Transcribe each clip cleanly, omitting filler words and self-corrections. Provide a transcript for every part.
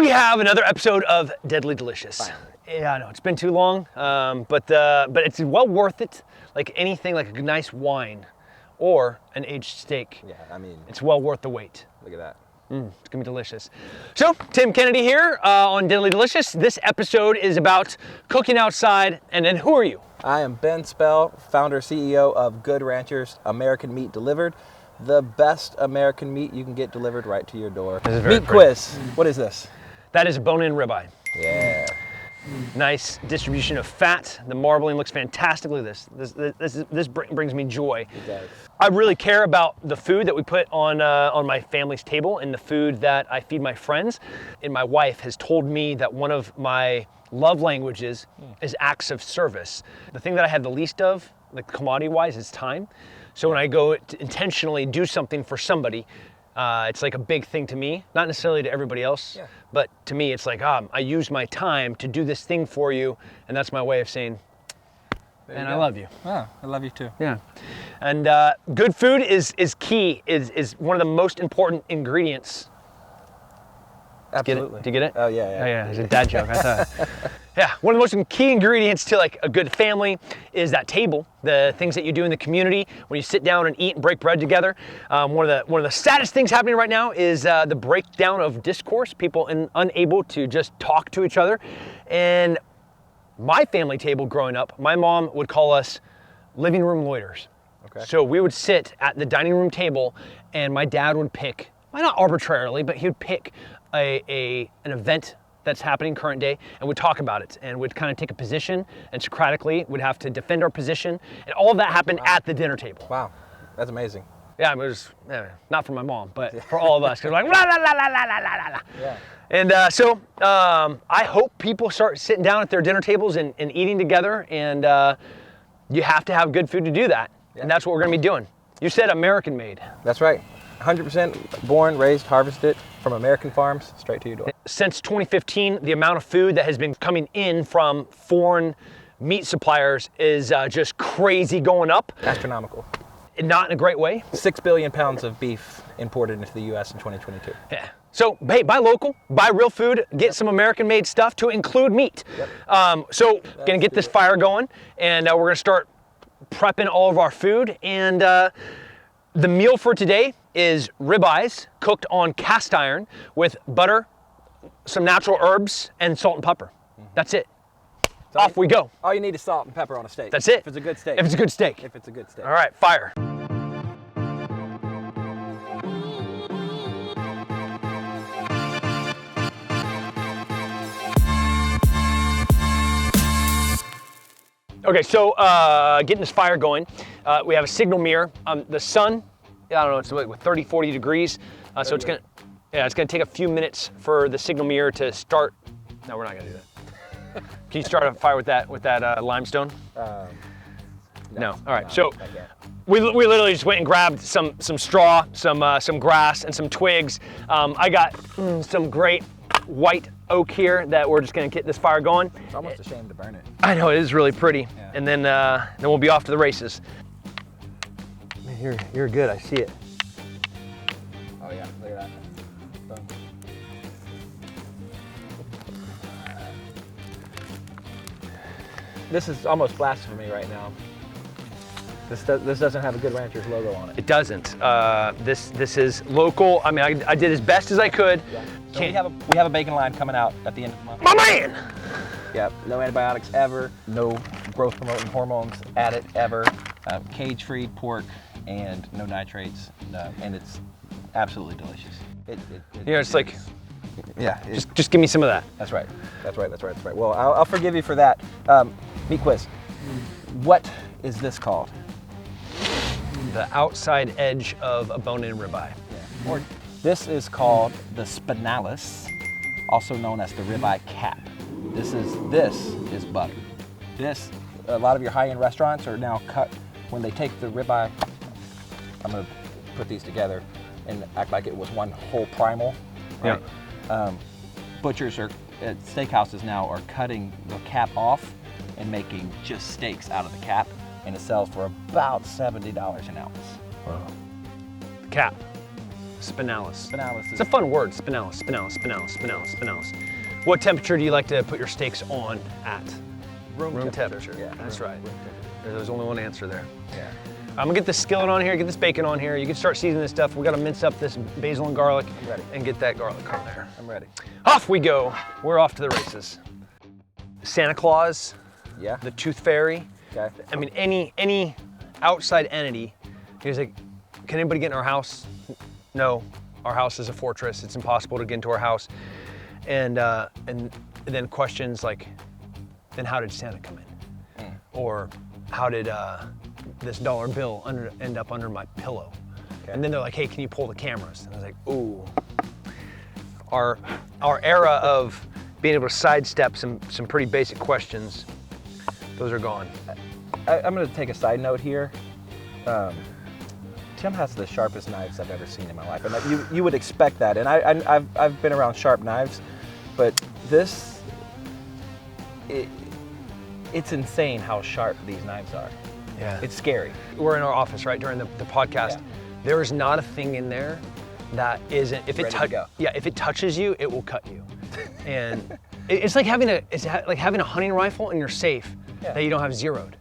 we have another episode of Deadly Delicious. Fine. Yeah, I know, it's been too long, but it's well worth it. Like anything, like a nice wine or an aged steak. Yeah, I mean, It's well worth the wait. look at that. It's gonna be delicious. So, Tim Kennedy here on Deadly Delicious. This episode is about cooking outside, and then who are you? I am Ben Spell, founder, CEO of Good Ranchers, American Meat Delivered. The best American meat you can get delivered right to your door. This is very Meat pretty. quiz. What is this? That is a bone-in ribeye. Yeah. Nice distribution of fat. The marbling looks fantastic. Look at this. This brings me joy. It does. I really care about the food that we put on my family's table and the food that I feed my friends. And my wife has told me that one of my love languages is acts of service. The thing that I have the least of, like commodity-wise, is time. So when I go to intentionally do something for somebody, it's like a big thing to me, not necessarily to everybody else, but to me it's like, I use my time to do this thing for you, and that's my way of saying, and I love you. Oh, I love you too. Yeah. And good food is key, is one of the most important ingredients. Absolutely. Do you get it? Oh, yeah. Oh, yeah, it's a dad joke. I thought. Yeah, one of the most key ingredients to like a good family is that table, the things that you do in the community when you sit down and eat and break bread together. One of the saddest things happening right now is the breakdown of discourse, people unable to just talk to each other. And my family table growing up, my mom would call us living room loiters. Okay. So we would sit at the dining room table and my dad would pick, well, not arbitrarily, but he would pick an event that's happening current day, and we'd talk about it, and we'd kind of take a position, and Socratically we'd have to defend our position, and all of that happened at the dinner table. Wow, that's amazing. Yeah, it was not for my mom, but for all of us, because we're like la la la la la la la la. Yeah. And so I hope people start sitting down at their dinner tables and eating together, and you have to have good food to do that, and that's what we're going to be doing. You said American made. That's right. 100% born, raised, harvested from American farms, straight to your door. Since 2015, the amount of food that has been coming in from foreign meat suppliers is just crazy going up. Astronomical. Not in a great way. 6 billion pounds of beef imported into the U.S. in 2022. Yeah. So, hey, buy local, buy real food, get some American-made stuff to include meat. So, gonna get this fire going, and we're gonna start prepping all of our food. And the meal for today is ribeyes cooked on cast iron with butter, some natural herbs, and salt and pepper. That's it. Off we go. All you need is salt and pepper on a steak. That's it. If it's a good steak. If it's a good steak. If it's a good steak. All right, fire. Okay, so getting this fire going, we have a signal mirror. The sun, I don't know, it's like 30, 40 degrees. So it's gonna take a few minutes for the signal mirror to start. No, we're not gonna do that. Can you start a fire with that limestone? No. All right. So we literally just went and grabbed some straw, some grass, and some twigs. I got some great white oak here that we're just gonna get this fire going. It's almost a shame to burn it. I know, it is really pretty. Yeah. And then we'll be off to the races. Man, you're good. I see it. Oh yeah, look at that. Boom. This is almost blasphemy right now. This doesn't have a Good Ranchers logo on it. It doesn't. This is local. I mean, I did as best as I could. Yeah. So we have a bacon line coming out at the end of the month. My man! Yeah, no antibiotics ever, no growth promoting hormones added ever, cage-free pork, and no nitrates, and it's absolutely delicious. It's like, yeah, just give me some of that. That's right. Well, I'll forgive you for that. Meat quiz. What is this called? The outside edge of a bone-in ribeye. Yeah. Or this is called the spinalis, also known as the ribeye cap. This is butter. A lot of your high-end restaurants are now cut when they take the ribeye. I'm gonna put these together and act like it was one whole primal. Right? Yeah. Butchers at steakhouses now are cutting the cap off and making just steaks out of the cap, and it sells for about $70 an ounce. Wow. The cap. Spinalis. Spinalis. It's a fun word, spinalis, spinalis, spinalis, spinalis, spinalis. What temperature do you like to put your steaks on at? Room temperature. Yeah, that's right. Room temperature. There's only one answer there. Yeah. I'm gonna get this skillet on here, get this bacon on here. You can start seasoning this stuff. We gotta mince up this basil and garlic and get that garlic on there. I'm ready. Off we go. We're off to the races. Santa Claus, Yeah. the Tooth Fairy. Okay. I mean, any outside entity. He's like, can anybody get in our house? No, our house is a fortress. It's impossible to get into our house. And then questions like, then how did Santa come in? Or how did this dollar bill end up under my pillow? Okay. And then they're like, hey, can you pull the cameras? And I was like, ooh. Our era of being able to sidestep some pretty basic questions, those are gone. I'm going to take a side note here. Tim has the sharpest knives I've ever seen in my life, and you would expect that. And I've been around sharp knives, but this, it's insane how sharp these knives are. Yeah. It's scary. We're in our office, right, during the podcast. Yeah. There is not a thing in there that isn't, if Ready to go. if it touches you, it will cut you. And it's like having a hunting rifle in your safe that you don't have zeroed.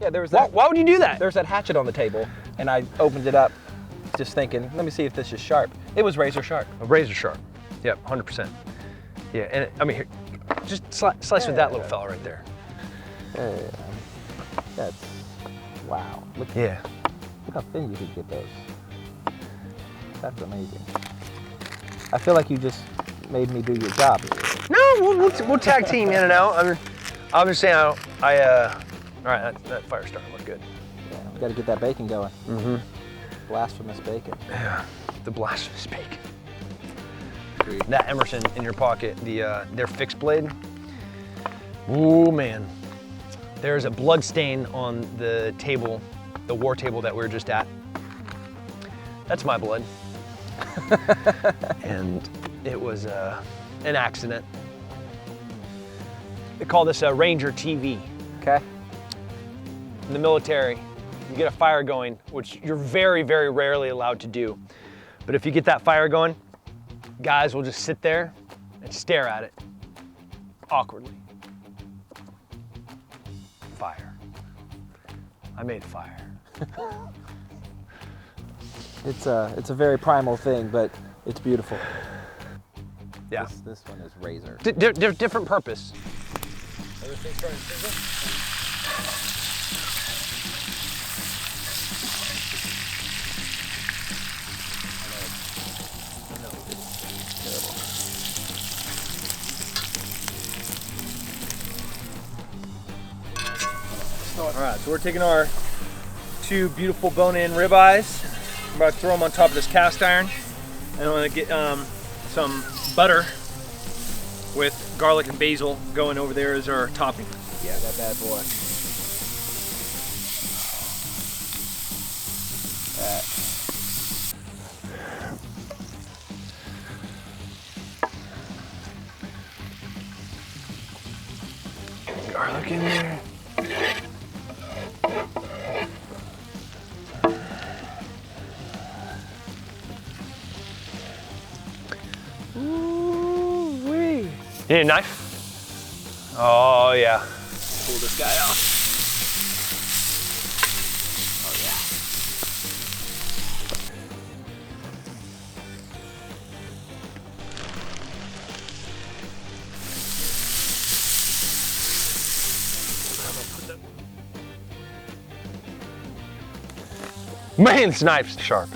Yeah, there was that. Why would you do that? There's that hatchet on the table, and I opened it up, just thinking, let me see if this is sharp. It was razor sharp. A razor sharp. Yep, 100%. Yeah, and I mean, here, just slice with that little fella right there. That's, wow. Look how thin you could get those. That's amazing. I feel like you just made me do your job. No, we'll tag team in and out. I'm just saying, all right, that fire's starting to look good. Yeah, we got to get that bacon going. Mm-hmm. Blasphemous bacon. Yeah, the blasphemous bacon. Agreed. That Emerson in your pocket, their fixed blade. Ooh, man. There's a blood stain on the table, the war table that we were just at. That's my blood. And it was an accident. They call this a Ranger TV. Okay. In the military, you get a fire going, which you're very, very rarely allowed to do. But if you get that fire going, guys will just sit there and stare at it awkwardly. Fire. I made fire. It's a very primal thing, but it's beautiful. Yeah. This one is razor. They're different purpose. Everything's starting to sizzle? All right, so we're taking our two beautiful bone-in ribeyes. We're about to throw them on top of this cast iron. And I'm gonna get some butter with garlic and basil going over there as our topping. Yeah, that bad boy. Garlic in there. Ooh-wee. You need a knife? Oh yeah. Pull this guy off. Oh yeah. Man, this knife's sharp.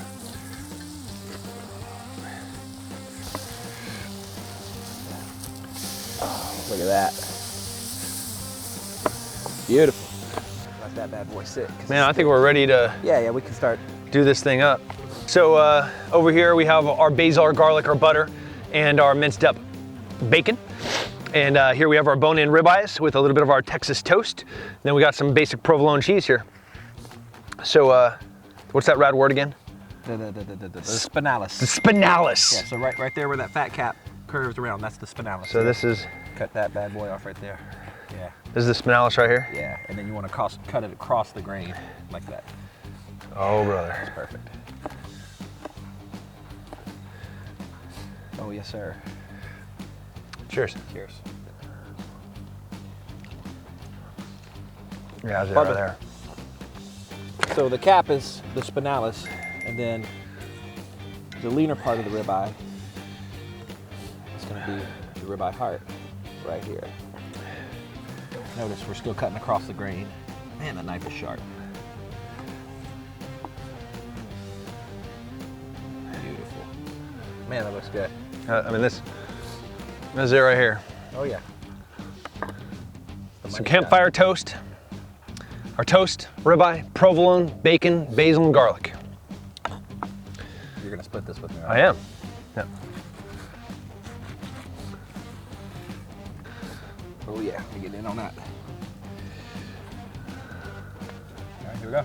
Look at that. Beautiful. Let that bad boy sit. Man, I think we're ready to Yeah, we can start. do this thing up. So over here we have our basil, our garlic, our butter, and our minced up bacon. And here we have our bone-in ribeyes with a little bit of our Texas toast. Then we got some basic provolone cheese here. So what's that rad word again? The spinalis. The spinalis. Yeah, so right there where that fat cap curves around, that's the spinalis. So this is Cut that bad boy off right there. Yeah. the spinalis right here? Yeah, and then you want to cut it across the grain like that. Oh, brother. That's perfect. Oh, yes, sir. Cheers. Cheers. Yeah, right there. So the cap is the spinalis, and then the leaner part of the ribeye is going to be the ribeye heart right here. Notice we're still cutting across the grain. Man, that knife is sharp. Beautiful. Man, that looks good. I mean, this is it right here. Oh, yeah. Some campfire toast. Our toast, ribeye, provolone, bacon, basil, and garlic. You're going to split this with me, right? I am. Yeah. Oh, yeah. Let me get in on that. All right, here we go.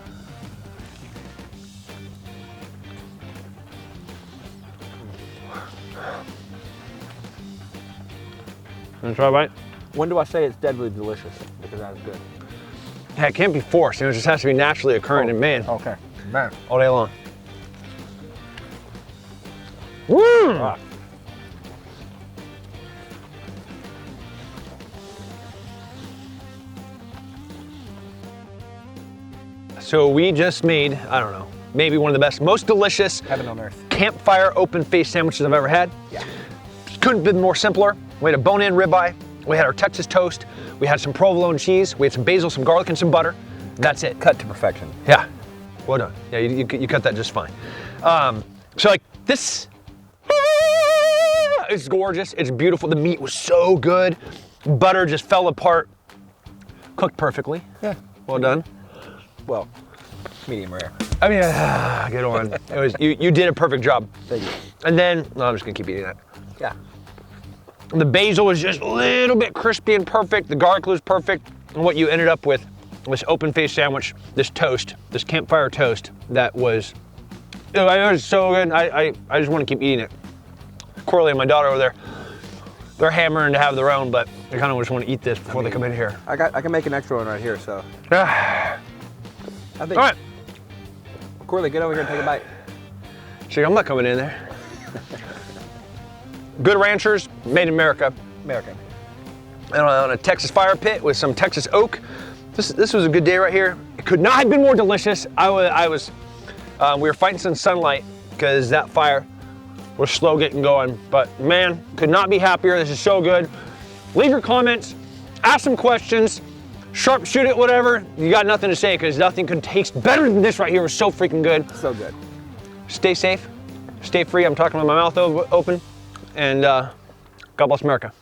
Want to try a bite? When do I say it's deadly delicious? Because that is good. Yeah, it can't be forced. It just has to be naturally occurring in man. Okay. Man. All day long. Woo! Ah. So we just made, I don't know, maybe one of the best, most delicious Heaven on earth. campfire open face sandwiches I've ever had. Yeah. Couldn't have been more simpler. We had a bone-in ribeye. We had our Texas toast. We had some provolone cheese. We had some basil, some garlic, and some butter. That's it. Cut to perfection. Yeah. Well done. Yeah, you cut that just fine. So like this, it's gorgeous. It's beautiful. The meat was so good. Butter just fell apart. Cooked perfectly. Yeah. Well done. Well, medium rare. I mean, good one. It was you did a perfect job. Thank you. And then, no, I'm just gonna keep eating that. Yeah. The basil was just a little bit crispy and perfect. The garlic was perfect. And what you ended up with, this open face sandwich, this toast, this campfire toast, that was, it was so good. I just want to keep eating it. Corley and my daughter over there, they're hammering to have their own, but they kind of just want to eat this before they come in here. I can make an extra one right here, so. Ah. I think. All right. Corley, get over here and take a bite. See, I'm not coming in there. Good ranchers, made in America. American. And on a Texas fire pit with some Texas oak. This was a good day right here. It could not have been more delicious. We were fighting some sunlight because that fire was slow getting going. But man, could not be happier. This is so good. Leave your comments, ask some questions, sharpshoot it, whatever. You got nothing to say because nothing could taste better than this right here. It was so freaking good. So good. Stay safe, stay free. I'm talking with my mouth open. And God bless America.